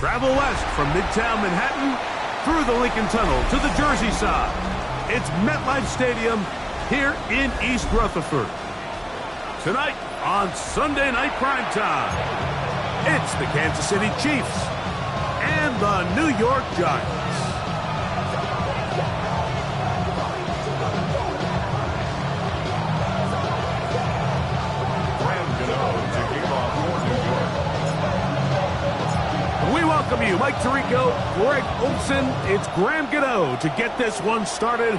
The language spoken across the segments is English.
Travel west from Midtown Manhattan through the Lincoln Tunnel to the Jersey side. It's MetLife Stadium here in East Rutherford. Tonight on Sunday Night Primetime, it's the Kansas City Chiefs and the New York Giants. We welcome you, Mike Tirico, Greg Olson. It's Graham Gano to get this one started.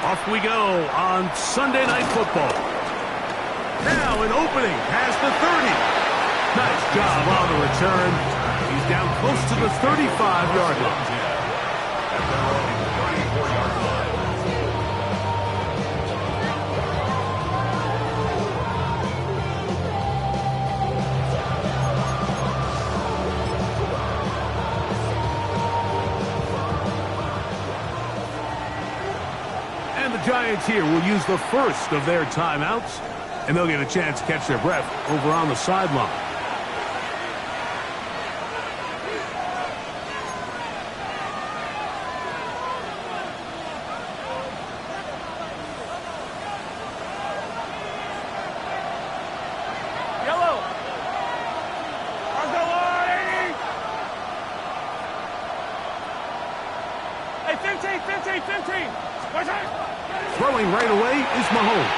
Off we go on Sunday Night Football. Now an opening past the 30. Nice job on the return. He's down close to the 35-yard line. Giants here will use the first of their timeouts, and they'll get a chance to catch their breath over on the sideline. Yellow. Hey, 15. What's that? Throwing right away is Mahomes.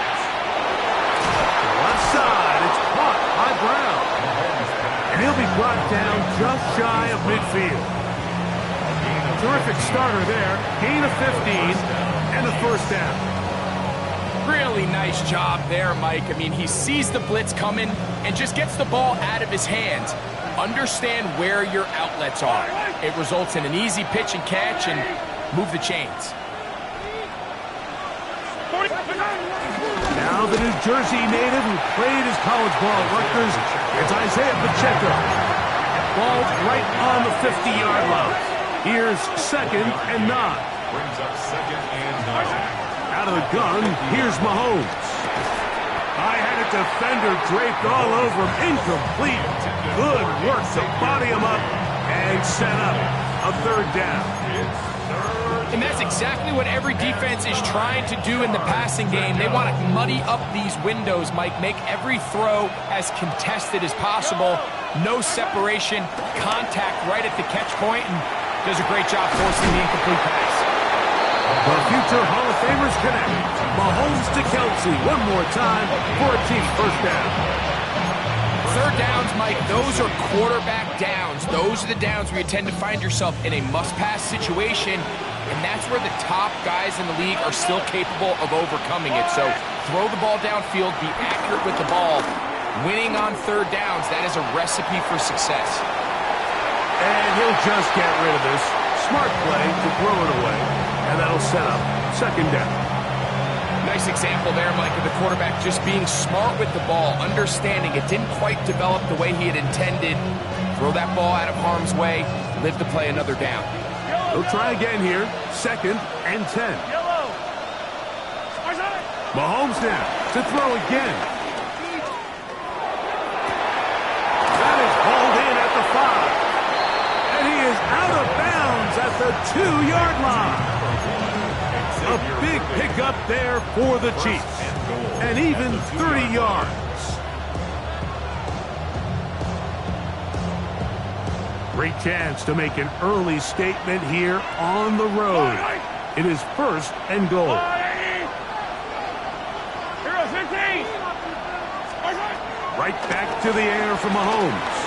Left side, it's caught by Brown. And he'll be brought down just shy of midfield. Terrific starter there. Gain of 15 and a first down. Really nice job there, Mike. I mean, he sees the blitz coming and just gets the ball out of his hands. Understand where your outlets are. It results in an easy pitch and catch and move the chains. Now the New Jersey native who played his college ball at Rutgers, it's Isaiah Pacheco. Ball right on the 50-yard line. Here's 2nd and 9. Brings up 2nd and 9. Out of the gun, here's Mahomes. I had a defender draped all over him. Incomplete. Good work to body him up and set up a 3rd down. And that's exactly what every defense is trying to do in the passing game. They want to muddy up these windows, Mike, make every throw as contested as possible. No separation, contact right at the catch point, and does a great job forcing the incomplete pass. The future Hall of Famers connect. Mahomes to Kelsey one more time for a Chiefs first down. 3rd downs, Mike, those are quarterback downs. Those are the downs where you tend to find yourself in a must-pass situation, and that's where the top guys in the league are still capable of overcoming it. So throw the ball downfield, be accurate with the ball. Winning on 3rd downs, that is a recipe for success. And he'll just get rid of this. Smart play to throw it away, and that'll set up 2nd down. Nice example there, Mike, of the quarterback just being smart with the ball, understanding it didn't quite develop the way he had intended. Throw that ball out of harm's way, live to play another down. They'll try again here, 2nd and 10. Yellow. Mahomes now to throw again. That is hauled in at the 5. And he is out of bounds at the 2-yard line. A big pickup there for the Chiefs. And even 30 yards. Great chance to make an early statement here on the road. It is 1st and goal. Right back to the air for Mahomes.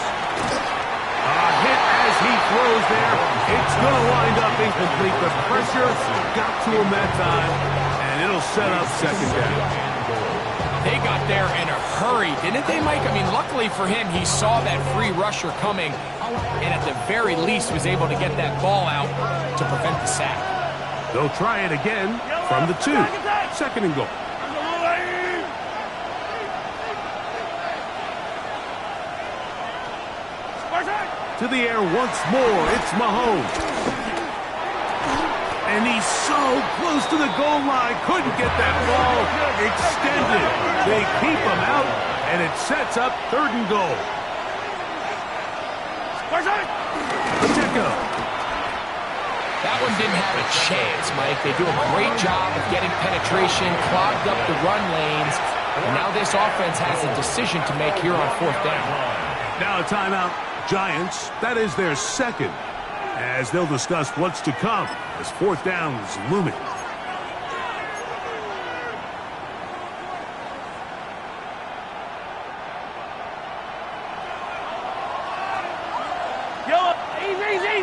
A hit as he throws there. It's going to wind up incomplete. The pressure got to him that time, and it'll set up 2nd down. They got there in a hurry, didn't they, Mike? I mean, luckily for him, he saw that free rusher coming, and at the very least was able to get that ball out to prevent the sack. They'll try it again from the 2. 2nd and goal. To the air once more, it's Mahomes. And he's so close to the goal line, couldn't get that ball extended. They keep him out, and it sets up 3rd and goal. didn't have a chance, Mike. They do a great job of getting penetration, clogged up the run lanes, and now this offense has a decision to make here on 4th down. Now a timeout. Giants, that is their second, as they'll discuss what's to come as 4th down is looming.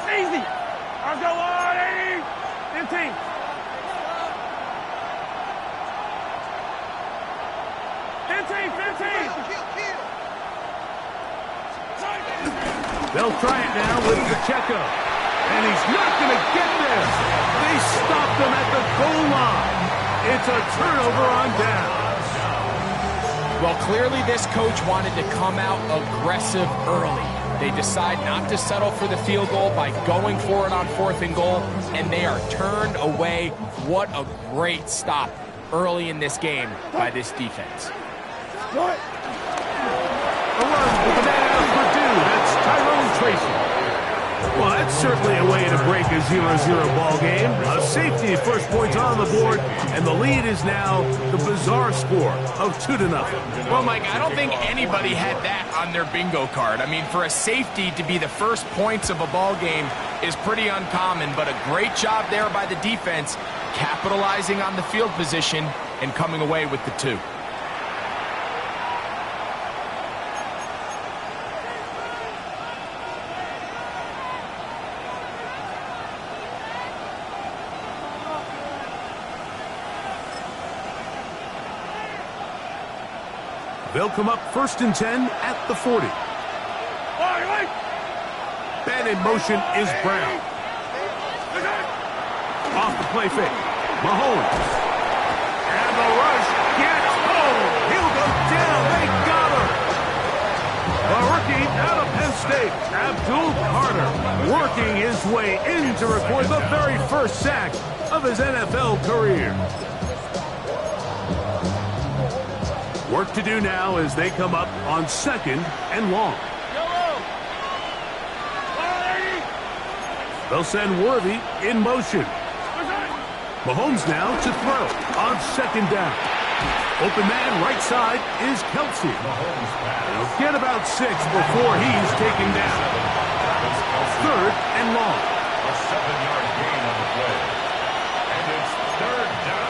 Easy. Let's go on, 80. 15. 15. They'll try it now with Pacheco. And he's not going to get there. They stopped him at the goal line. It's a turnover on downs. Well, clearly this coach wanted to come out aggressive early. They decide not to settle for the field goal by going for it on 4th and goal, and they are turned away. What a great stop early in this game by this defense. Alert with the man out for Purdue. That's Tyrone Tracy. Well, that's certainly a way to break a 0-0 ball game. A safety, first points on the board, and the lead is now the bizarre score of 2-0. Well, Mike, I don't think anybody had that on their bingo card. I mean, for a safety to be the first points of a ball game is pretty uncommon, but a great job there by the defense, capitalizing on the field position and coming away with the 2. They'll come up 1st and 10 at the 40. Ben in motion is Brown. Off the play fake. Mahomes. And the rush gets home. He'll go down. They got him. The rookie out of Penn State, Abdul Carter, working his way in to record the very first sack of his NFL career. Work to do now as they come up on 2nd and long. They'll send Worthy in motion. Mahomes now to throw on 2nd down. Open man right side is Kelsey. He'll get about 6 before he's taken down. 3rd and long. A 7-yard gain on the play. And it's 3rd down.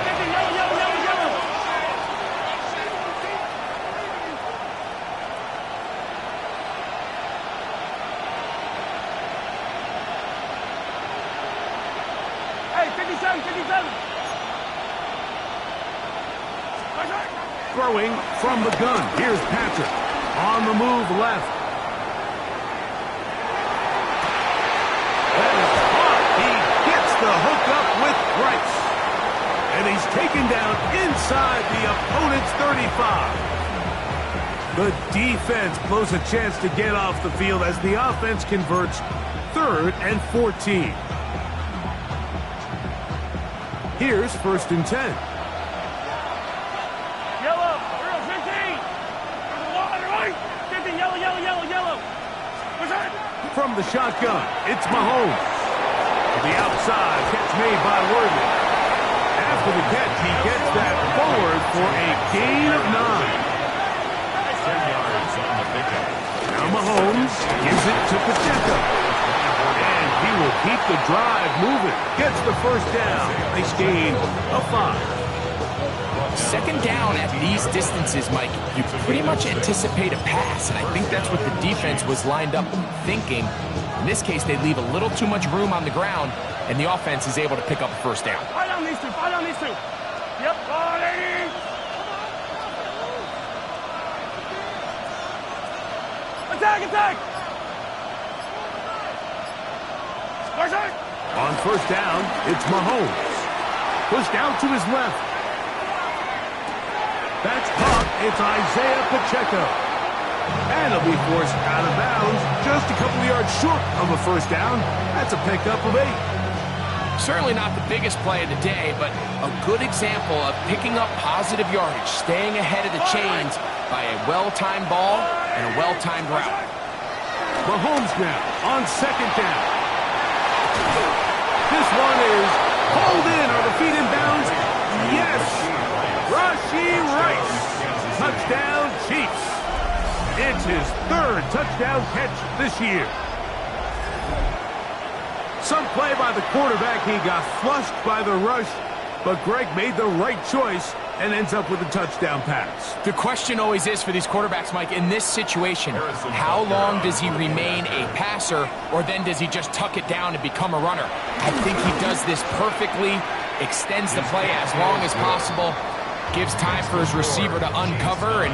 Hey, 57. Throwing from the gun. Here's Patrick. On the move left. That is caught. He gets the hook up with Price. And he's taken down inside the opponent's 35. The defense blows a chance to get off the field as the offense converts 3rd and 14. Here's 1st and 10. Yellow. 15. Right. 50. Yellow. From the shotgun, it's Mahomes. To the outside, catch made by Worthy. After the catch, he gets that forward for a gain of 9. 10 yards on the pickup. Now Mahomes gives it to Pacheco. And he will keep the drive moving. Gets the first down. Nice gain of 5. 2nd down at these distances, Mike, you pretty much anticipate a pass, and I think that's what the defense was lined up thinking. In this case, they leave a little too much room on the ground, and the offense is able to pick up a first down. Fight on these two. Yep, body. Attack. On 1st down, it's Mahomes. Pushed out to his left. That's caught. It's Isaiah Pacheco. And he'll be forced out of bounds just a couple of yards short of a first down. That's a pickup of 8. Certainly not the biggest play of the day, but a good example of picking up positive yardage, staying ahead of the chains by a well-timed ball and a well-timed route. Mahomes now on 2nd down. This one is Touchdown, Chiefs. It's his third touchdown catch this year. Some play by the quarterback. He got flushed by the rush, but Greg made the right choice and ends up with a touchdown pass. The question always is for these quarterbacks, Mike, in this situation, how long does he remain a passer, or then does he just tuck it down and become a runner? I think he does this perfectly, extends the play as long as possible, gives time for his receiver to uncover, and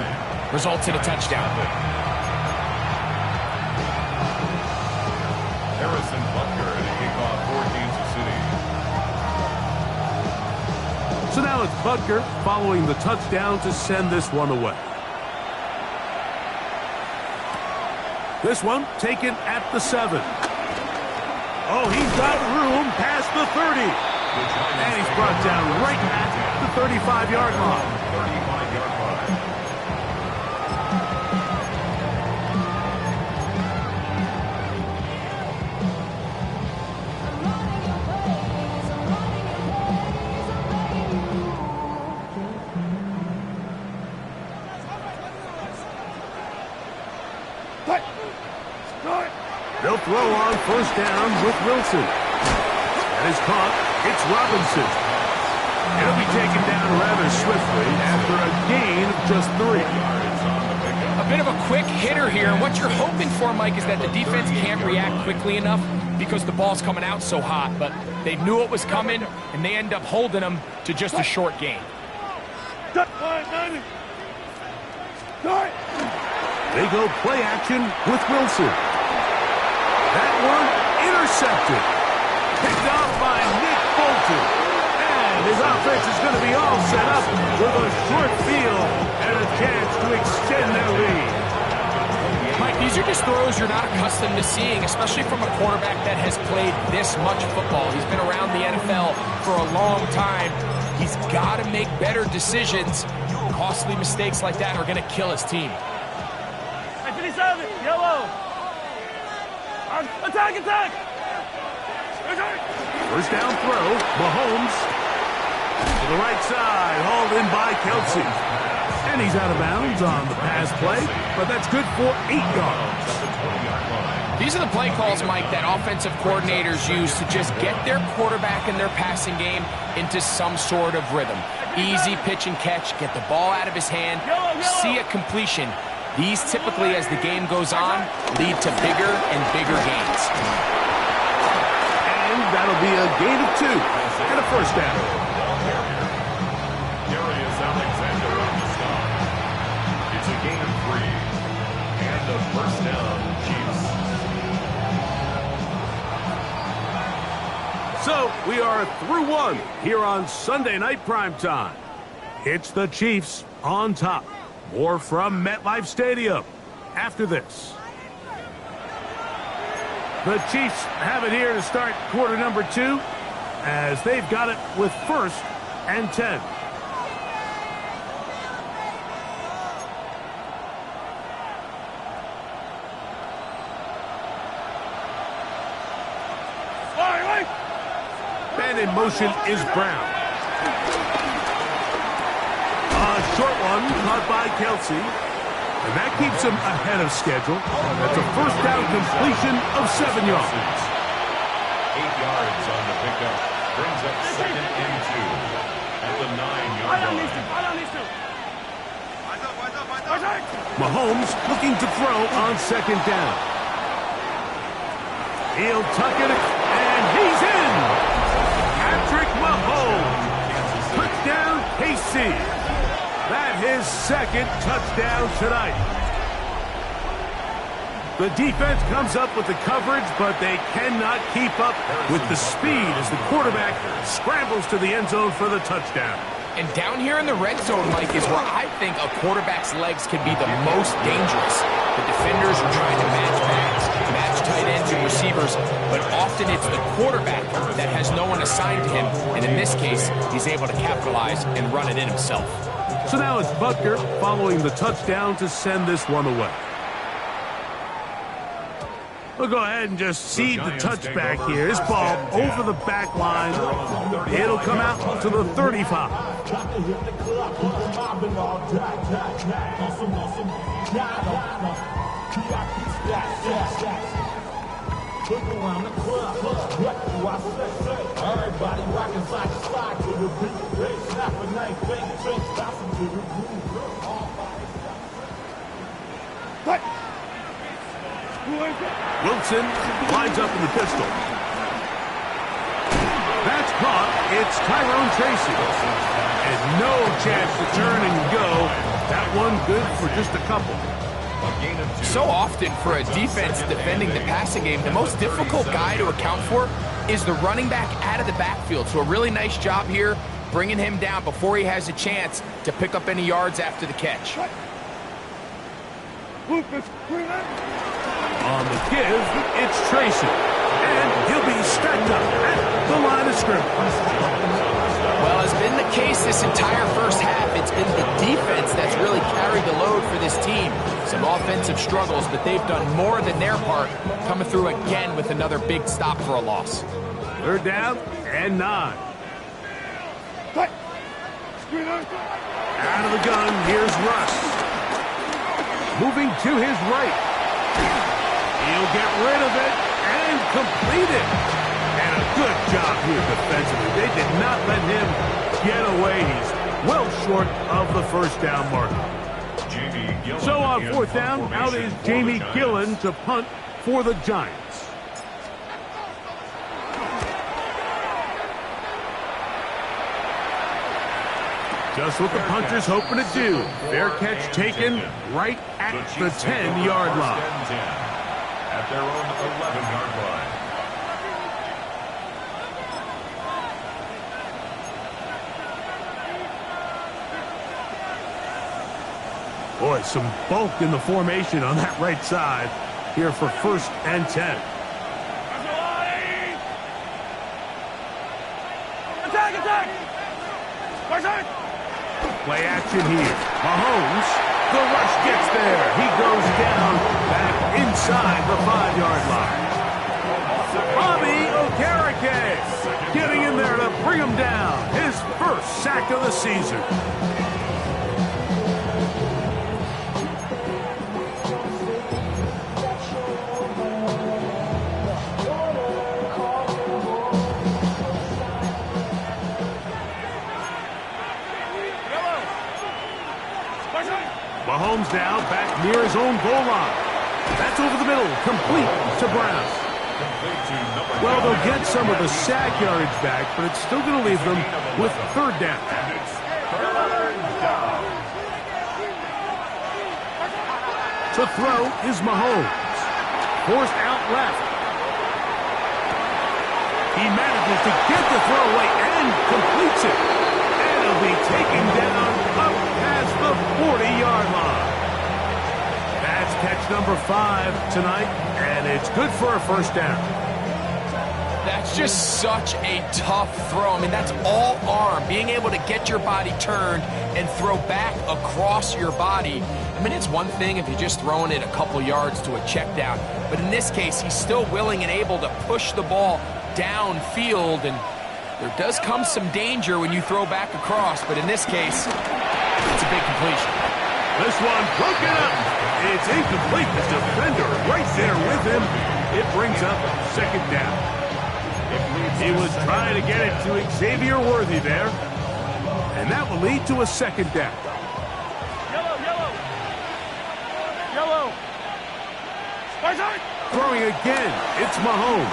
results in a touchdown. Harrison Butker at a kickoff for Kansas City. So now it's Butker following the touchdown to send this one away. This one taken at the 7. Oh, he's got room past the 30. And he's brought down right at the 35-yard line. 35-yard line. They'll throw on first down with Wilson. That is caught. It's Robinson. He'll be taken down rather swiftly after a gain of just 3. A bit of a quick hitter here, and what you're hoping for, Mike, is that the defense can't react quickly enough because the ball's coming out so hot, but they knew it was coming, and they end up holding them to just a short gain. They go play action with Wilson. That one intercepted. Picked off by Nick Bolton. And his offense is going to be all set up with a short field and a chance to extend their lead. Mike, these are just throws you're not accustomed to seeing, especially from a quarterback that has played this much football. He's been around the NFL for a long time. He's got to make better decisions. Costly mistakes like that are going to kill his team. Yellow. Attack, attack. First down throw, Mahomes to the right side, hauled in by Kelsey. And he's out of bounds on the pass play, but that's good for 8 yards. These are the play calls, Mike, that offensive coordinators use to just get their quarterback and their passing game into some sort of rhythm. Easy pitch and catch, get the ball out of his hand, see a completion. These typically, as the game goes on, lead to bigger and bigger gains. And that'll be a gain of 2 and a first down. Darius Alexander on the stop. It's a gain of 3. And a first down, Chiefs. So we are through 1 here on Sunday Night Primetime. It's the Chiefs on top. More from MetLife Stadium after this. The Chiefs have it here to start quarter number 2 as they've got it with 1st and 10. And in motion is Brown. Short one caught by Kelsey. And that keeps him ahead of schedule. That's a first down completion of 7 yards. 8 yards on the pickup. Brings up 2nd and 2 at the 9-yard line. Mahomes looking to throw on 2nd down. He'll tuck it, and he's in. Patrick Mahomes. Touchdown, KC. That his 2nd touchdown tonight. The defense comes up with the coverage, but they cannot keep up with the speed as the quarterback scrambles to the end zone for the touchdown. And down here in the red zone, Mike, is where I think a quarterback's legs can be the most dangerous. The defenders are trying to match backs, match tight ends and receivers, but often it's the quarterback that has no one assigned to him, and in this case, he's able to capitalize and run it in himself. So now it's Butker following the touchdown to send this one away. We'll go ahead and just cede the touchback here. This ball over the back line. It'll come out to the 35. Everybody rockin' side to side to the beat. They snap a knife, fake tricks, bouncing to the groove. Wilson lines up in the pistol. That's caught. It's Tyrone Tracy. And no chance to turn and go. That one good for just a couple. So often for a defense defending the passing game, the most difficult guy to account for is the running back out of the backfield. So a really nice job here bringing him down before he has a chance to pick up any yards after the catch. On the give, it's Tracy. And he'll be stacked up at the line of scrimmage. Well, as been the case this entire first half, it's been the defense that's really carried the load for this team. Some offensive struggles, but they've done more than their part, coming through again with another big stop for a loss. Third down and 9. Out of the gun, here's Russ. Moving to his right. He'll get rid of it and complete it. And a good job here defensively. They did not let him get away. He's well short of the first down marker. So on fourth down, out is Jamie Gillen to punt for the Giants. Just what the punter's hoping to do. Fair catch taken right at the 10-yard line. At their own 11-yard line. Boy, some bulk in the formation on that right side here for 1st and 10. Attack, attack! Play action here. Mahomes, the rush gets there. He goes down back inside the 5-yard line. Bobby Okereke getting in there to bring him down. His first sack of the season. Mahomes now back near his own goal line. That's over the middle, complete to Brown. Well, they'll get some of the sack yardage back, but it's still going to leave them with 3rd down. To throw is Mahomes. Forced out left. He manages to get the throw away and completes it. And he'll be taken down up past the 40-yard line. That's catch number 5 tonight, and it's good for a 1st down. That's just such a tough throw. I mean, that's all arm. Being able to get your body turned and throw back across your body. I mean, it's one thing if you're just throwing it a couple yards to a check down. But in this case, he's still willing and able to push the ball downfield. And there does come some danger when you throw back across. But in this case, it's a big completion. This one broken up. It's incomplete. The defender right there with him. It brings up 2nd down. He was trying to get it to Xavier Worthy there. And that will lead to a 2nd down. Yellow. Throwing again. It's Mahomes.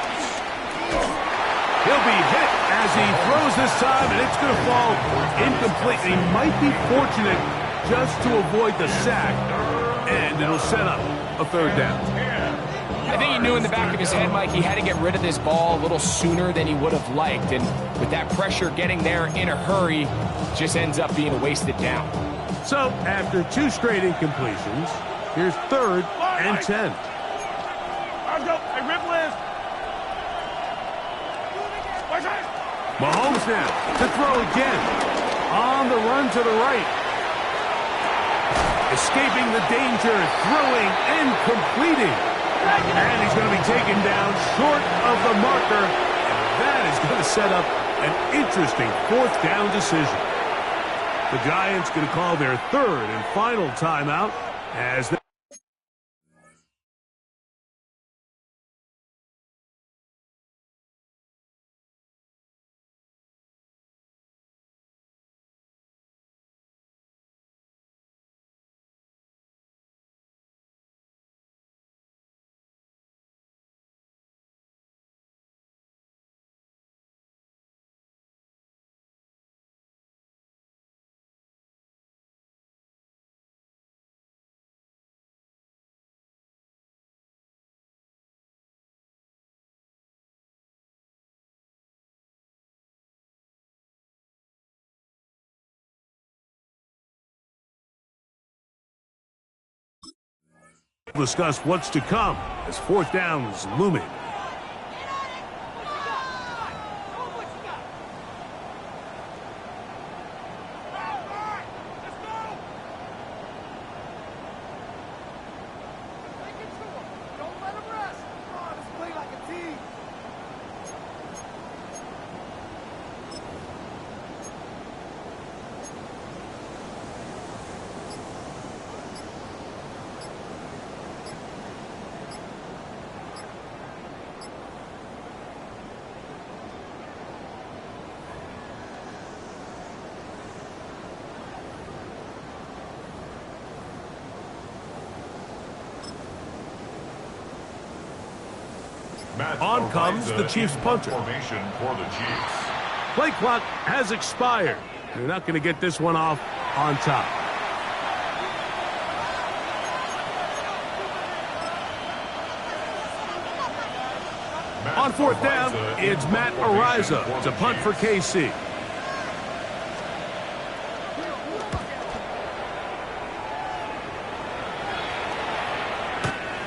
He'll be hit as he throws this time, and it's going to fall incomplete. He might be fortunate just to avoid the sack, and it'll set up a 3rd down. I think he knew in the back of his head, Mike, he had to get rid of this ball a little sooner than he would have liked. And with that pressure getting there in a hurry, just ends up being a wasted down. So after 2 straight incompletions, here's 3rd and 10. Let's go. Hey, rip list. Mahomes now to throw again. On the run to the right. Escaping the danger, throwing and completing. And he's going to be taken down short of the marker. And that is going to set up an interesting fourth down decision. The Giants going to call their third and final timeout as they discuss what's to come as fourth down is looming. On comes the Chiefs punter. Formation for the Chiefs. Play clock has expired. They're not going to get this one off on top. On fourth down, it's Matt Araiza to punt for KC.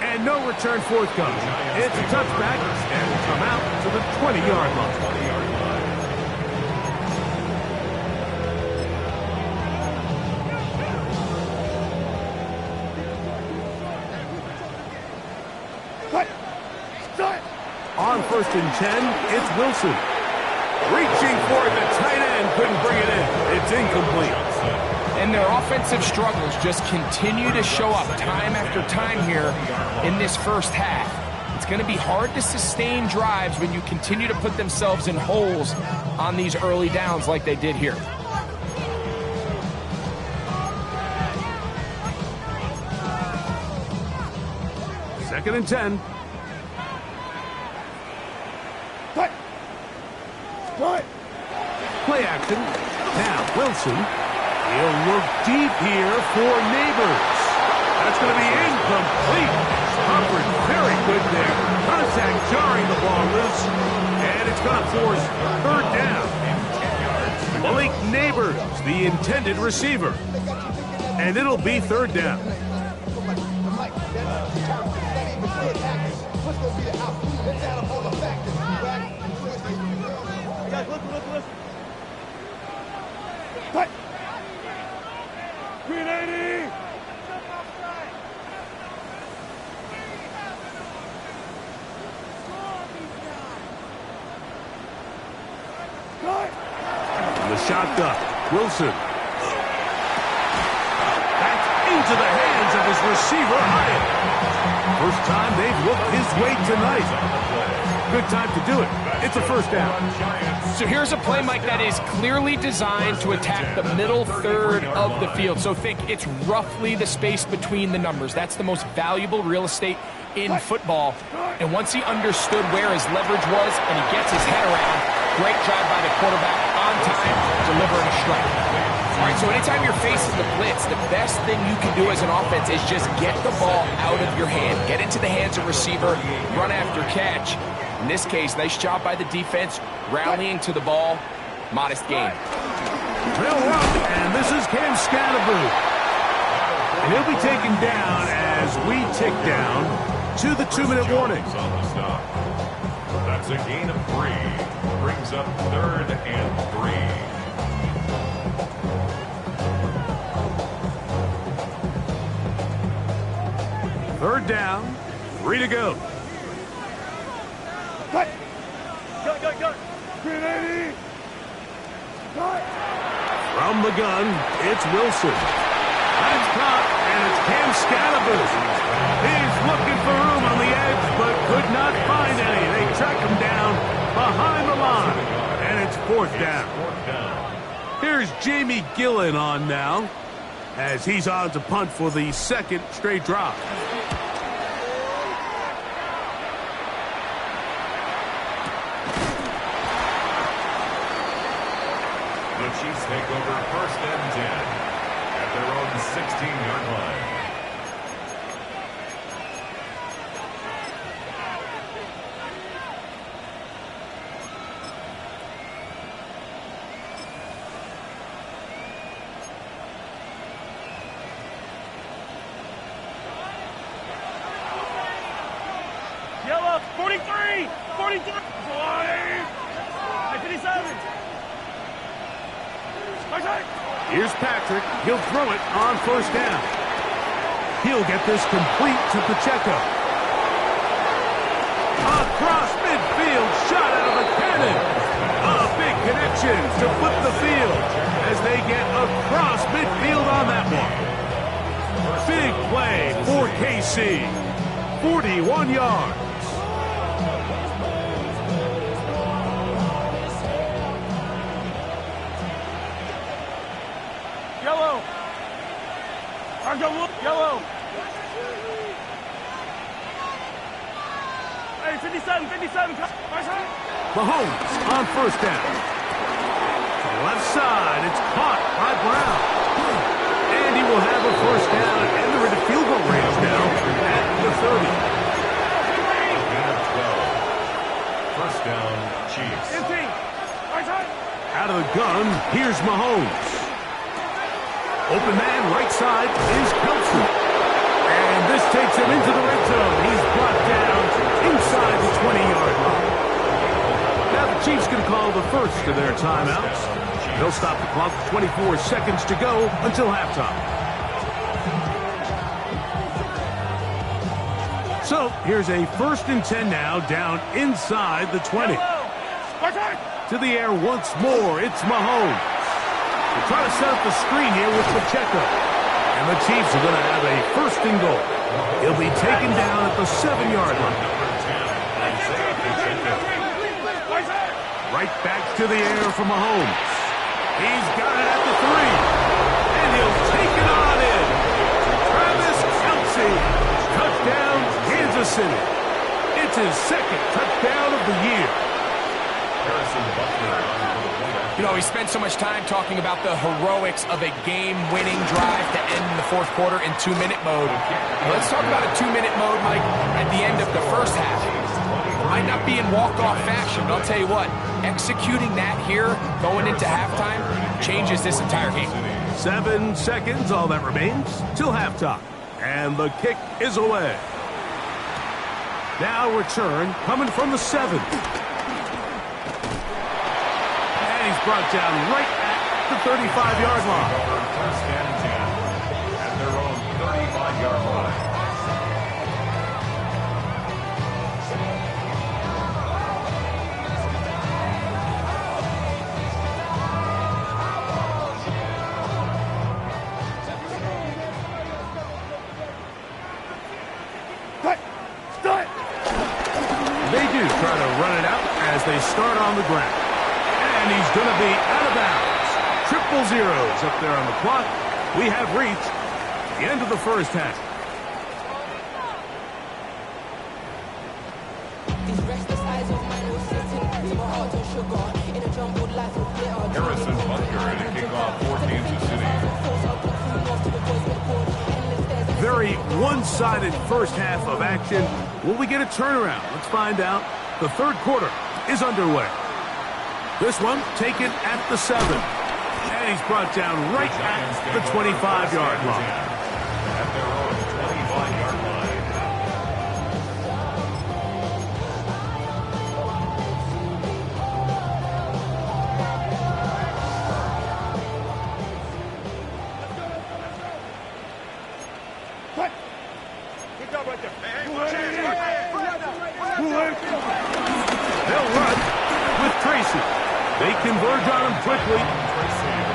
And no return forthcoming. It's a touchback and will come out to the 20-yard line. On first and 10, it's Wilson. Reaching for the tight end, couldn't bring it in. It's incomplete. And their offensive struggles just continue to show up time after time here in this first half. It's going to be hard to sustain drives when you continue to put themselves in holes on these early downs like they did here. Second and 10. Play action. Now Wilson. He'll look deep here for Neighbors. That's going to be incomplete. Covered very good there. Contact jarring the ball loose. And it's going to force third down. Malik Neighbors, the intended receiver. And it'll be third down. The shotgun. Wilson. Back into the hands of his receiver, Hyatt. First time they've looked his way tonight. Good time to do it. It's a first down. So here's a play, Mike, that is clearly designed to attack the middle third of the field. So think it's roughly the space between the numbers. That's the most valuable real estate in football. And once he understood where his leverage was and he gets his head around, great job by the quarterback on time, delivering a strike. All right, so anytime you're facing the blitz, the best thing you can do as an offense is just get the ball out of your hand. Get into the hands of receiver, run after catch. In this case, nice job by the defense, rallying to the ball. Modest gain. Real rough, and this is Cam Scatterboo. And he'll be taken down as we tick down to the 2-minute warning. That's a gain of 3. Brings up third and 3. Third down, 3 to go. Cut. Cut. 380. Cut. From the gun, it's Wilson. That's caught, and it's Cam Scadaboo. He's looking for room on the edge, but could not find any. They track him down behind the line, and it's 4th down. Here's Jamie Gillen on now, as he's on to punt for the 2nd straight drop. The Chiefs take over 1st and 10 at their own 16-yard line. Yellow, 43. 43. 57. Here's Patrick. He'll throw it on 1st down. He'll get this complete to Pacheco. Across midfield, shot out of a cannon. A big connection to flip the field as they get across midfield on that one. Big play for KC. 41 yards. Yellow. Yellow. Hey, 57. Mahomes on 1st down. To the left side, it's caught by Brown. And he will have a 1st down, and they're in the field goal range now at the 30. Gain of 12. 1st down, Chiefs. Out of the gun, here's Mahomes. Open man, right side, is Kelce. And this takes him into the red zone. He's brought down inside the 20-yard line. Now the Chiefs can call the first of their timeouts. They'll stop the clock with 24 seconds to go until halftime. So here's a 1st and 10 now, down inside the 20. To the air once more, it's Mahomes. They're trying to set up the screen here with Pacheco. And the Chiefs are going to have a 1st and goal. He'll be taken down at the 7-yard line. Right back to the air for Mahomes. He's got it at the 3. And he'll take it on in. Travis Kelce. Touchdown, Kansas City. It's his 2nd touchdown of the year. You know, we spent so much time talking about the heroics of a game-winning drive to end the 4th quarter in 2-minute mode. Let's talk about a 2-minute mode, Mike, at the end of the 1st half. It might not be in walk-off fashion, but I'll tell you what, executing that here, going into halftime, changes this entire game. 7 seconds, all that remains, till halftime. And the kick is away. Now return, coming from the 7. He's brought down right at the 35-yard line. 1st and 10 at their own 35-yard line. They do try to run it out as they start on the ground. And he's going to be out of bounds. 0-0 up there on the clock. We have reached the end of the 1st half. Harrison Butker in a kickoff for Kansas City. Very one-sided 1st half of action. Will we get a turnaround? Let's find out. The 3rd quarter is underway. This one taken at the 7. And he's brought down right at the 25-yard line. At their own 25-yard line. Good job right there. Hey, watch it. Tracy. They converge on him quickly.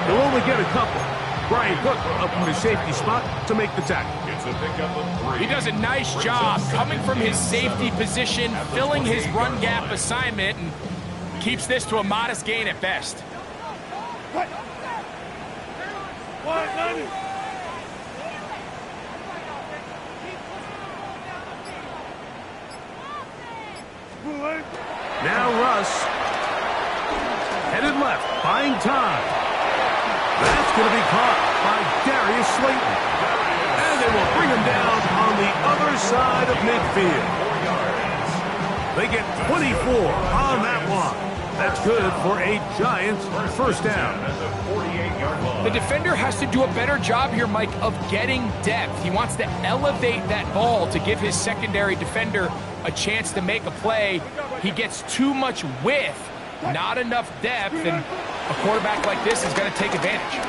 They'll only get a couple. Brian Cook up in the safety spot to make the tackle. It's a pickup of 3. He does a nice job coming from his safety position, filling his run gap assignment, and keeps this to a modest gain at best. Now Russ. Headed left, buying time. That's going to be caught by Darius Slayton. And they will bring him down on the other side of midfield. They get 24 on that one. That's good for a Giants first down. The defender has to do a better job here, Mike, of getting depth. He wants to elevate that ball to give his secondary defender a chance to make a play. He gets too much width, not enough depth, and a quarterback like this is going to take advantage.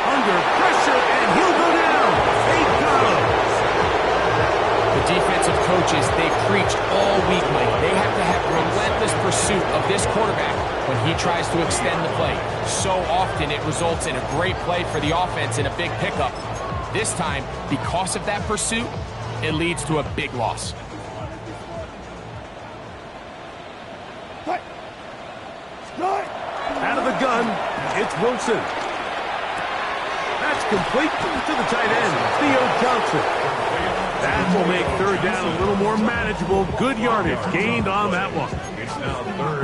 Under pressure, and he'll go down. They got him. The defensive coaches, they preach all week, Mike. They have to have relentless pursuit of this quarterback when he tries to extend the play. So often it results in a great play for the offense and a big pickup. This time, because of that pursuit, it leads to a big loss. Out of the gun, it's Wilson. That's complete to the tight end, Theo Johnson. That will make third down a little more manageable. Good yardage gained on that one.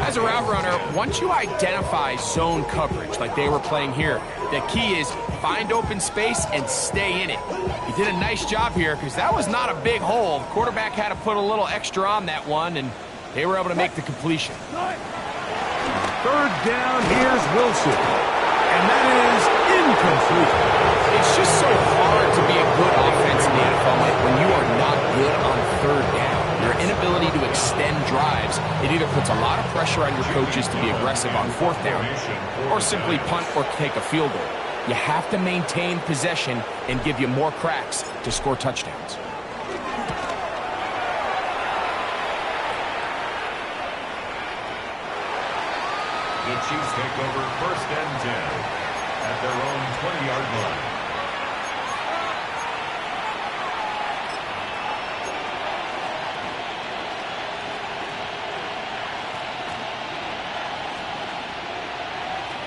As a route runner, once you identify zone coverage like they were playing here, the key is find open space and stay in it. He did a nice job here because that was not a big hole. The quarterback had to put a little extra on that one, and they were able to make the completion. Third down, here's Wilson. And that is incomplete. It's just so hard to be a good offense in the NFL, Mike, when you are not good on third down. Your inability to extend drives, it either puts a lot of pressure on your coaches to be aggressive on fourth down or simply punt or take a field goal. You have to maintain possession and give you more cracks to score touchdowns. The Chiefs take over first and 10 at their own 20-yard line.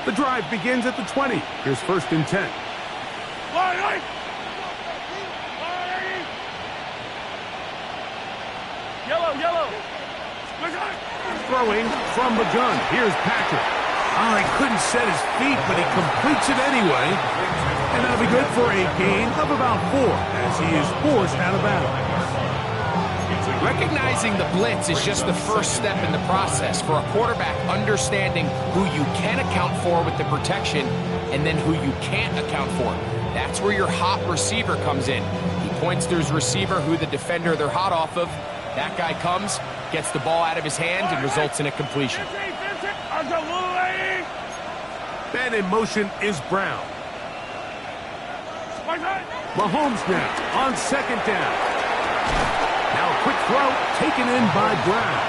The drive begins at the 20. Here's first and 10. Yellow. Throwing from the gun. Here's Patrick. Oh, he couldn't set his feet, but he completes it anyway. And that'll be good for a gain of about 4 as he is forced out of bounds. Recognizing the blitz is just the first step in the process for a quarterback understanding who you can account for with the protection and then who you can't account for. That's where your hot receiver comes in. He points to his receiver who the defender they're hot off of. That guy comes, gets the ball out of his hand, and results in a completion. Man in motion is Brown. Mahomes now on second down. Now a quick throw taken in by Brown.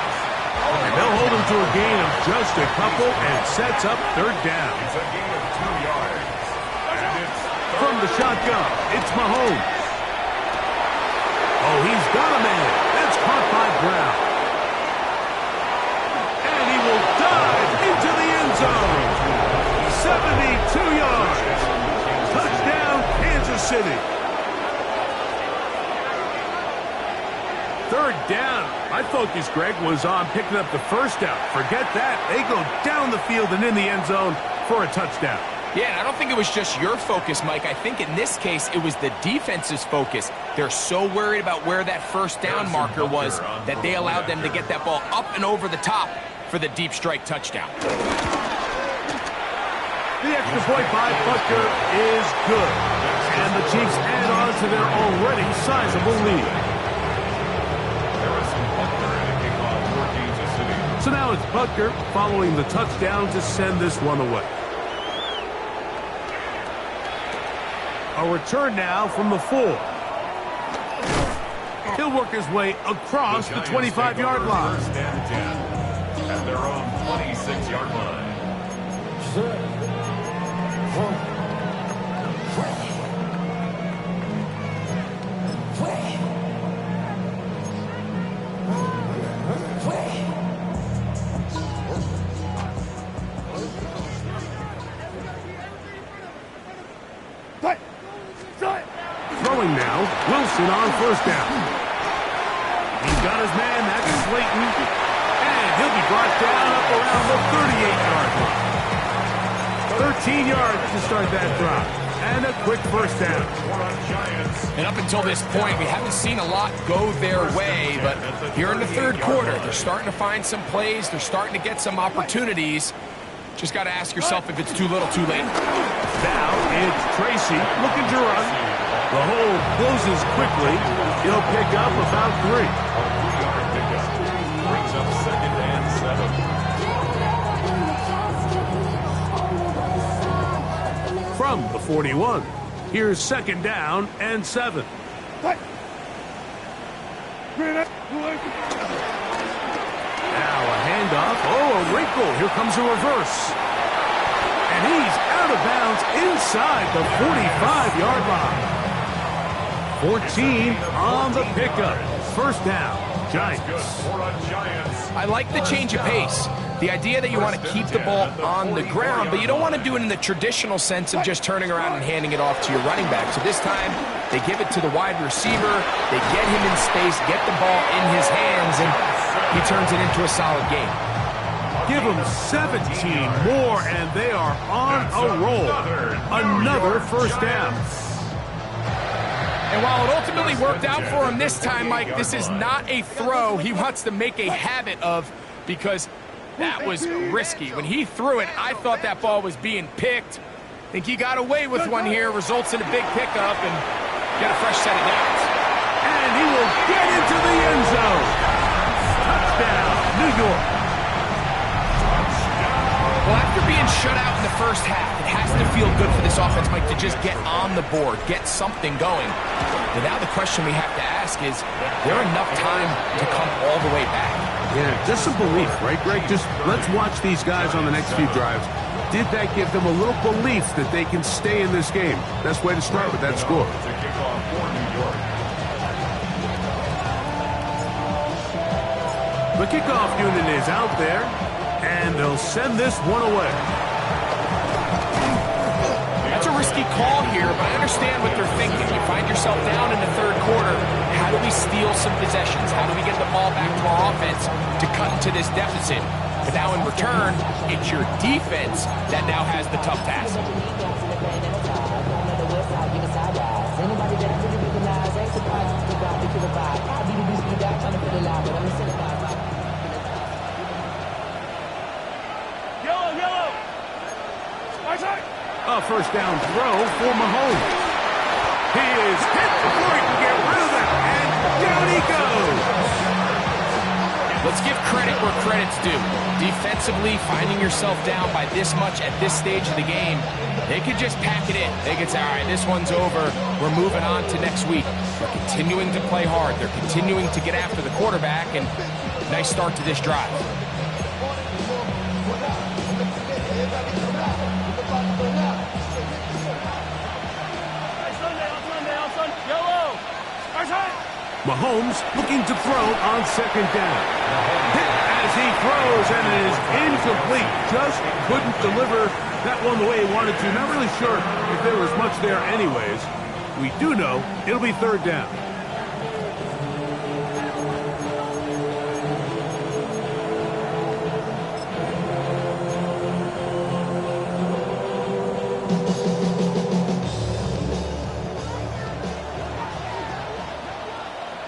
And they'll hold him to a gain of just a couple and sets up third down. It's a gain of 2 yards. And it's From the shotgun, it's Mahomes. Oh, he's got a man. That's caught by Brown. And he will dive into the end zone. 72 yards. Touchdown, Kansas City. Third down. My focus, Greg, was on picking up the first down. Forget that. They go down the field and in the end zone for a touchdown. Yeah, and I don't think it was just your focus, Mike. I think in this case, it was the defense's focus. They're so worried about where that first down marker was that they allowed them to get that ball up and over the top for the deep strike touchdown. The extra point by Butker is good. And the Chiefs add on to their already sizable lead. So now it's Butker following the touchdown to send this one away. A return now from the 4. He'll work his way across the 25-yard line. First and 10 at their their own 26-yard line. Throwing now, Wilson on first down. He's got his man, that's Slayton, and he'll be brought down up around the 38-yard line. 13 yards to start that drive, and a quick first down. And up until this point, we haven't seen a lot go their way, but here in the third quarter, they're starting to find some plays, they're starting to get some opportunities. Just got to ask yourself if it's too little, too late. Now it's Tracy looking to run. The hole closes quickly. He'll pick up about 3. A 3-yard pickup. Brings up 2nd and 7. From the 41, here's 2nd down and 7. Now a handoff. Oh, a wrinkle. Here comes a reverse. And he's out of bounds inside the 45-yard line. 14 on the pickup. First down, Giants. I like the change of pace. The idea that you want to keep the ball on the ground, but you don't want to do it in the traditional sense of just turning around and handing it off to your running back. So this time, they give it to the wide receiver, they get him in space, get the ball in his hands, and he turns it into a solid game. Give them 17 more, and they are on a roll. Another first down. And while it ultimately worked out for him this time, Mike, this is not a throw he wants to make a habit of, because that was risky. When he threw it, I thought that ball was being picked. I think he got away with one here, results in a big pickup, and get a fresh set of downs. And he will get into the end zone. Touchdown, New York. Well, after being shut out in the first half, it has to feel good for this offense, Mike, to just get on the board, get something going. But now the question we have to ask is there enough time to come all the way back? Yeah, just some belief, right, Greg? Just let's watch these guys on the next few drives. Did that give them a little belief that they can stay in this game? Best way to start with that score. It's a kickoff for New York. The kickoff unit is out there, and they'll send this one away. That's a risky call here, but I understand what they're thinking. You find yourself down in the third quarter. How do we steal some possessions? How do we get the ball back to our offense to cut into this deficit? But now in return, it's your defense that now has the tough task. Yellow! Right side! A first down throw for Mahomes. He is hit before he can get rid of it, and down he goes. Let's give credit where credit's due. Defensively, finding yourself down by this much at this stage of the game, they could just pack it in. They could say, all right, this one's over. We're moving on to next week. They're continuing to play hard. They're continuing to get after the quarterback, and nice start to this drive. Mahomes looking to throw on second down. Hit as he throws, and it is incomplete. Just couldn't deliver that one the way he wanted to. Not really sure if there was much there anyways. We do know it'll be third down.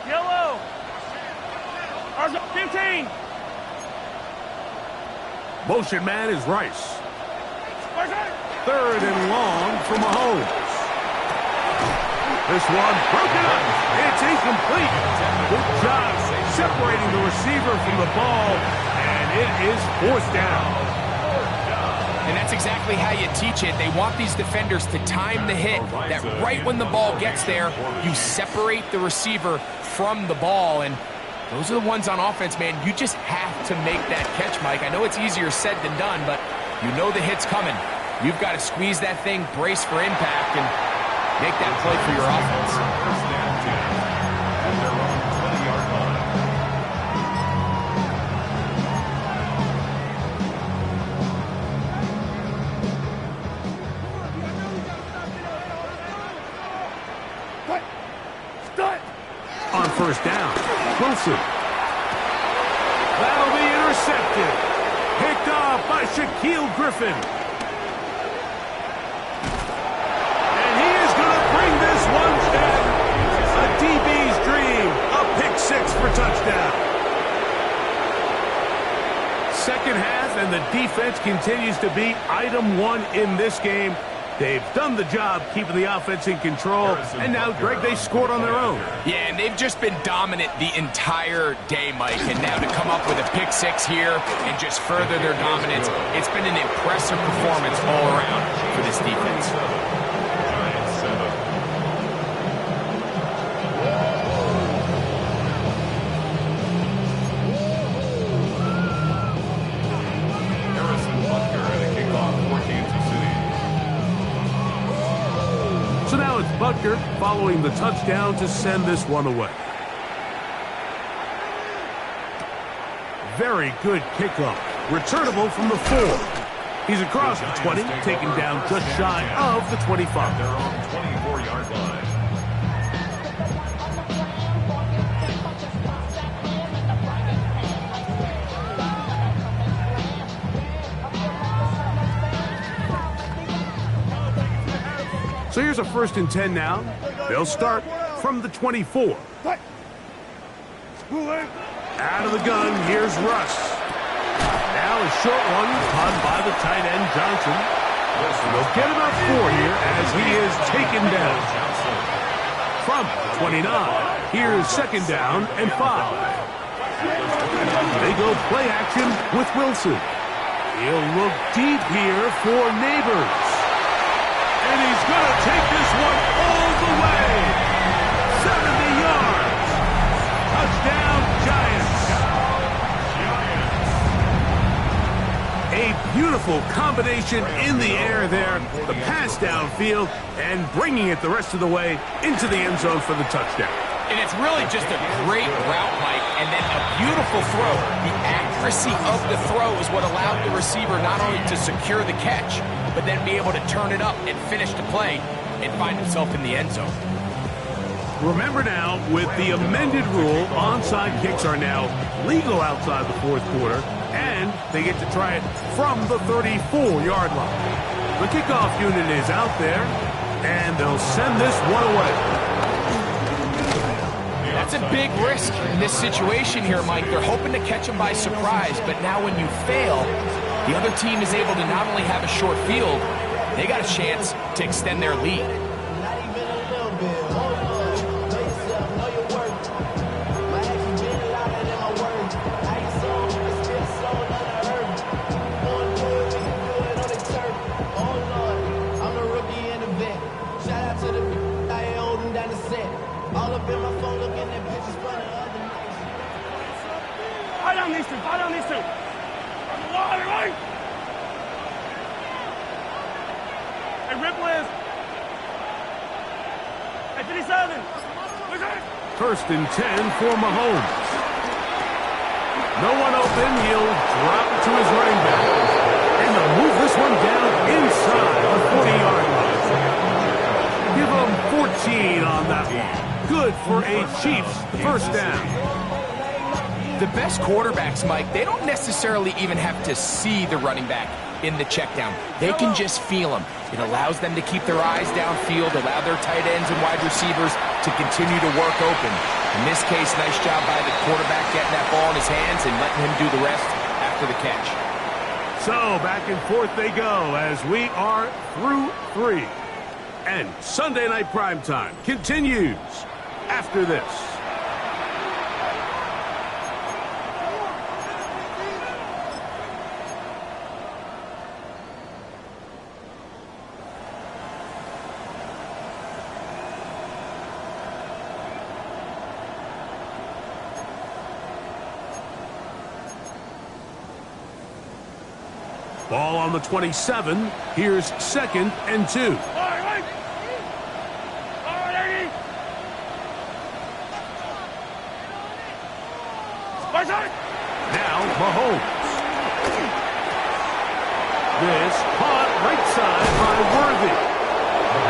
Yellow! 15! Motion man is Rice. Third and long for Mahomes. This one broken up. It's incomplete. Good job separating the receiver from the ball, and it is fourth down. And that's exactly how you teach it. They want these defenders to time the hit, that right when the ball gets there, you separate the receiver from the ball. And Those are the ones on offense, man. You just have to make that catch, Mike. I know it's easier said than done, but you know the hit's coming. You've got to squeeze that thing, brace for impact, and make that play for your offense. First down 10 at their own 20-yard line. On first down, Wilson. That'll be intercepted. Picked off by Shaquill Griffin. And he is going to bring this one down. A DB's dream. A pick six for touchdown. Second half, and the defense continues to be item one in this game. They've done the job keeping the offense in control, and now, Greg, they scored on their own. Yeah, and they've just been dominant the entire day, Mike. And now to come up with a pick six here and just further their dominance, it's been an impressive performance all around for this defense. Giants 7. Harrison Butker at a kickoff for Kansas City. So now it's Butker following the touchdown to send this one away. Very good kickoff. Returnable from the 4. He's across the 20, taken down just shy of the 25. Their own 24-yard line. So here's a 1st and 10 now. They'll start from the 24. Out of the gun, here's Russ. Now a short one caught by the tight end Johnson. They'll get about 4 here as he is taken down. From the 29, here's 2nd down and 5. They go play action with Wilson. He'll look deep here for Neighbors. And he's going to take this one all the way. 70 yards. Touchdown, Giants. A beautiful combination in the air there. The pass downfield and bringing it the rest of the way into the end zone for the touchdown. And it's really just a great route, Mike, and then a beautiful throw. The accuracy of the throw is what allowed the receiver not only to secure the catch, but then be able to turn it up and finish the play and find himself in the end zone. Remember now, with the amended rule, onside kicks are now legal outside the 4th quarter, and they get to try it from the 34-yard line. The kickoff unit is out there, and they'll send this one away. That's a big risk in this situation here, Mike. They're hoping to catch him by surprise, but now when you fail, the other team is able to not only have a short field, they got a chance to extend their lead. Fall down these two. Right. Hey, Ripple is. Hey, 57. Where's that? 1st and 10 for Mahomes. No one open. He'll drop it to his running back. And they'll move this one down inside the 40-yard line. Give them 14 on that one. Good for a Chiefs 1st down. The best quarterbacks, Mike, they don't necessarily even have to see the running back in the check down. They can just feel him. It allows them to keep their eyes downfield, allow their tight ends and wide receivers to continue to work open. In this case, nice job by the quarterback getting that ball in his hands and letting him do the rest after the catch. So back and forth they go as we are through 3. And Sunday Night Primetime continues after this. Ball on the 27. Here's 2nd and 2. Now Mahomes. This caught right side by Worthy.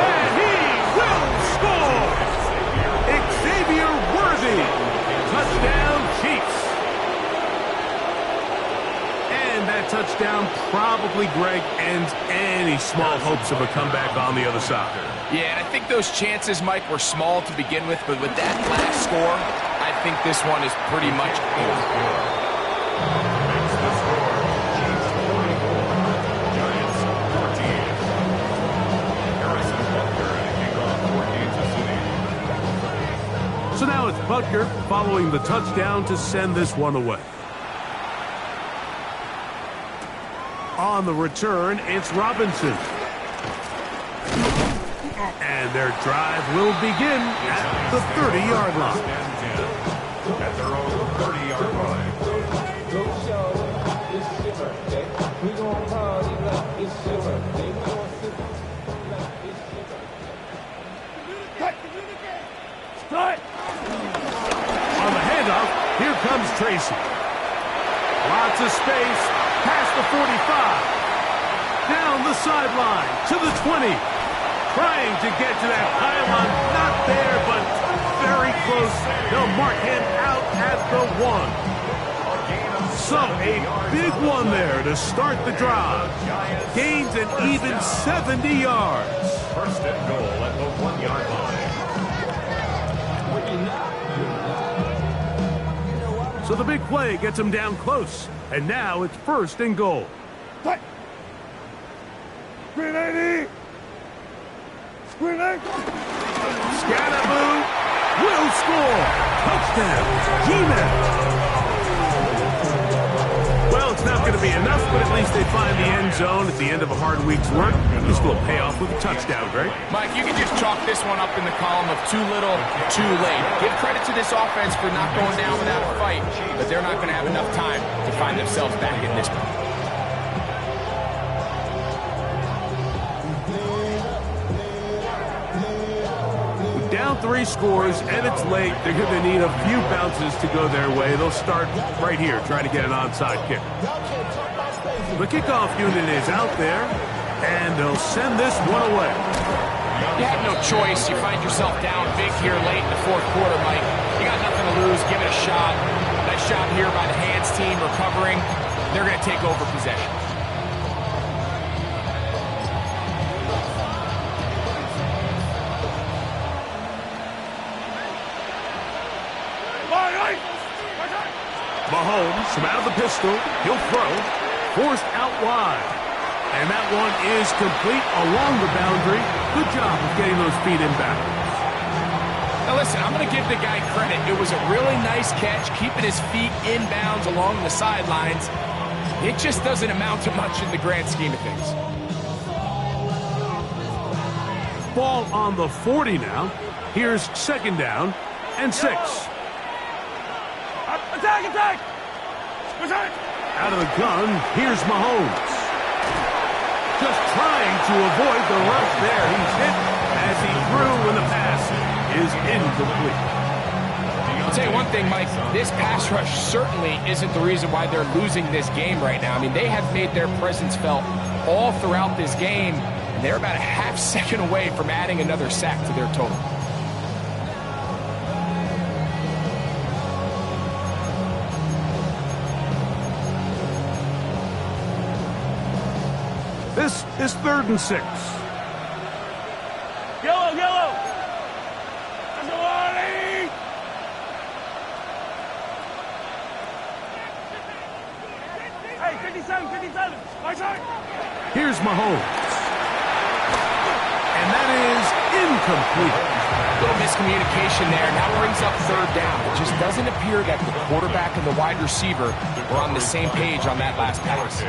And he will score! Xavier Worthy. Touchdown, Chiefs. And that touchdown probably, Greg, ends any small hopes of a comeback on the other side. Yeah, and I think those chances, Mike, were small to begin with, but with that last score, I think this one is pretty much over. Makes the score, Chiefs 44, Giants 14. Harrison Butker and a kickoff for Kansas City. So now it's Butker following the touchdown to send this one away. On the return, it's Robinson. And their drive will begin at the 30-yard line. At their own 30-yard line. On the handoff, here comes Tracy. Lots of space, past the 45. Down the sideline to the 20. Trying to get to that pylon. Not there, but very close. They'll mark him out at the 1. So a big one there to start the drive. Gains an even 70 yards. First and goal at the 1-yard line. So the big play gets him down close. And now it's 1st and goal. 380! Scatterboo will score. Touchdown, G-Man. Well, it's not going to be enough, but at least they find the end zone at the end of a hard week's work. This will pay off with a touchdown, Greg. Mike, you can just chalk this one up in the column of too little, too late. Give credit to this offense for not going down without a fight, but they're not going to have enough time to find themselves back in this one. Down 3 scores, and it's late. They're going to need a few bounces to go their way. They'll start right here, trying to get an onside kick. The kickoff unit is out there, and they'll send this one away. You have no choice. You find yourself down big here late in the 4th quarter, Mike. You got nothing to lose. Give it a shot. Nice job here by the hands team recovering. They're going to take over possession. Mahomes from out of the pistol. He'll throw. Forced out wide. And that one is complete along the boundary. Good job of getting those feet inbound. Now listen, I'm going to give the guy credit. It was a really nice catch, keeping his feet inbounds along the sidelines. It just doesn't amount to much in the grand scheme of things. Ball on the 40 now. Here's 2nd down and 6. Attack, attack! Out of the gun, here's Mahomes. Just trying to avoid the rush there. He's hit as he threw when the pass is incomplete. I'll tell you one thing, Mike. This pass rush certainly isn't the reason why they're losing this game right now. I mean, they have made their presence felt all throughout this game, and they're about a half second away from adding another sack to their total. This is 3rd and 6. Yellow, yellow! Hey, 57, 57! My side! Here's Mahomes. And that is incomplete. Little miscommunication there. Now brings up 3rd down. It just doesn't appear that the quarterback and the wide receiver were on the same page on that last pass.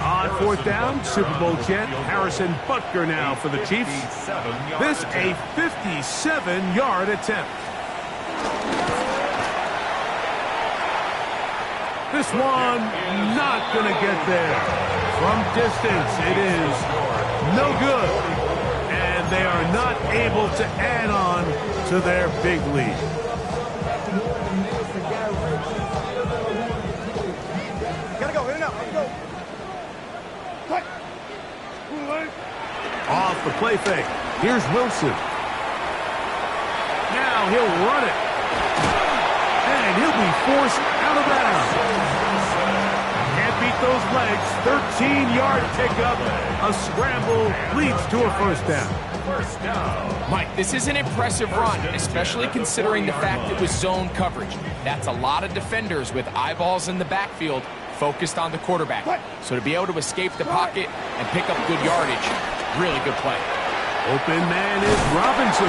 On 4th down, Super Bowl champ Harrison Butker now for the Chiefs. This a 57-yard attempt. This one not going to get there. From distance, it is no good. And they are not able to add on to their big lead. Gotta go, in and out, let's go. Cut. Off the play fake. Here's Wilson. Now he'll run it. And he'll be forced out of bounds. Can't beat those legs. 13-yard pickup. A scramble leads to a first down. First down. Mike, this is an impressive run, especially considering the fact it was zone coverage. That's a lot of defenders with eyeballs in the backfield focused on the quarterback. So to be able to escape the pocket and pick up good yardage, really good play. Open man is Robinson.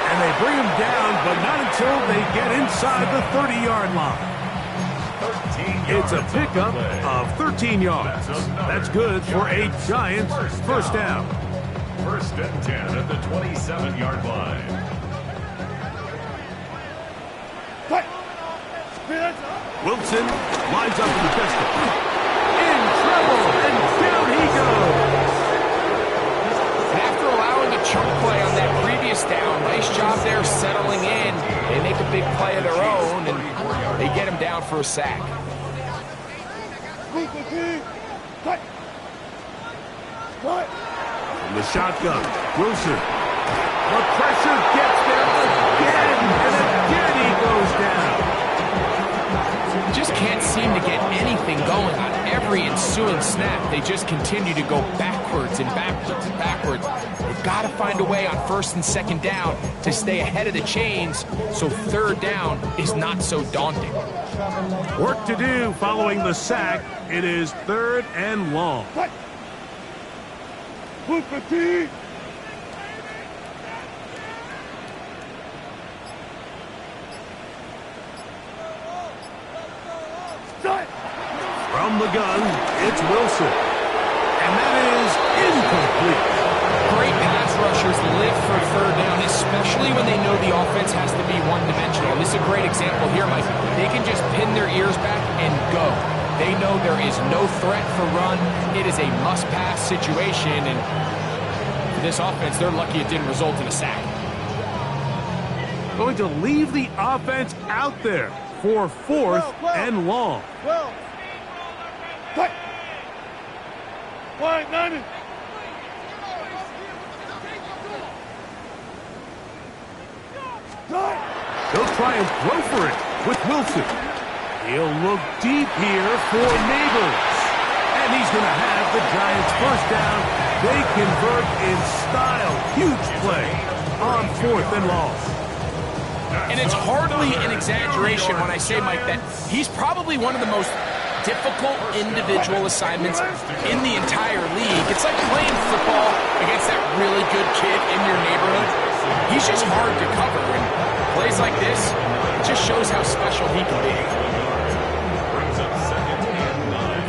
And they bring him down, but not until they get inside the 30-yard line. 13 yards. It's a pickup of 13 yards. That's good for a Giants first down. First and 10 at the 27-yard line. Wilson lines up in the pistol. In trouble, and down he goes. After allowing a chunk play on that previous down, nice job there settling in. They make a big play of their own, and they get him down for a sack. From the shotgun, Wilson. The pressure gets there again, and again he goes down. Just can't seem to get anything going on every ensuing snap. They just continue to go backwards and backwards and backwards. They've got to find a way on first and second down to stay ahead of the chains so third down is not so daunting. Work to do following the sack. It is third and long. From the gun, it's Wilson. And that is incomplete. Great pass rushers live for third down, especially when they know the offense has to be one-dimensional. This is a great example here, Mike. They can just pin their ears back and go. They know there is no threat for run. It is a must-pass situation, and for this offense, they're lucky it didn't result in a sack. Going to leave the offense out there for fourth and long. They'll try and throw for it with Wilson. He'll look deep here for Neighbors. And he's going to have the Giants first down. They convert in style. Huge play on fourth and long. And it's hardly an exaggeration when I say, Mike, that he's probably one of the most difficult individual assignments in the entire league. It's like playing football against that really good kid in your neighborhood. He's just hard to cover, and plays like this, it just shows how special he can be. Brings up second and 9.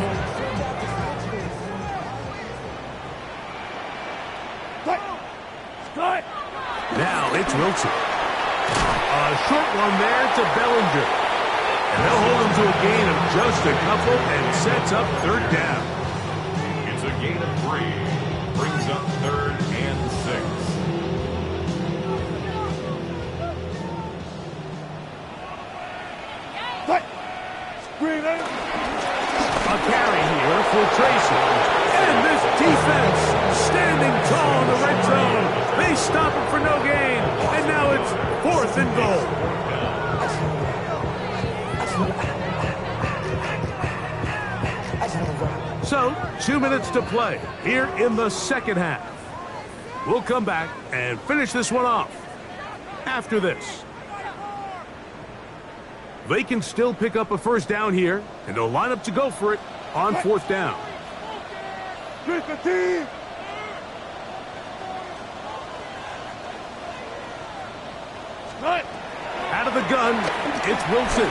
Now it's Wilson. A short one there to Bellinger. And they'll hold him to a gain of just a couple and sets up third down. It's a gain of 3. Brings up third and 6. A carry here for Tracy. And this defense standing tall in the red zone. They stop it for no gain. And now it's fourth and goal. So, 2 minutes to play here in the second half. We'll come back and finish this one off after this. They can still pick up a first down here, and they'll line up to go for it on fourth down. Out of the gun, it's Wilson.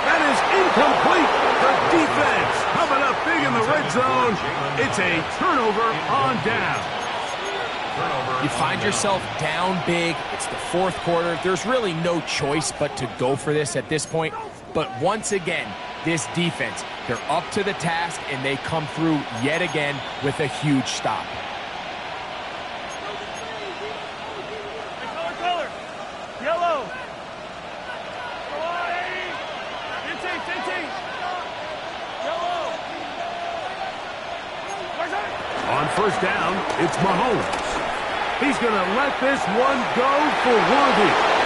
That is incomplete. The defense coming up big in the red zone. It's a turnover on down. You find yourself down big. It's the fourth quarter. There's really no choice but to go for this at this point. But once again, this defense, they're up to the task, and they come through yet again with a huge stop. Color. Yellow. Come on, 18. Yellow. Where's it? On first down, it's Mahomes. He's going to let this one go for Worthy.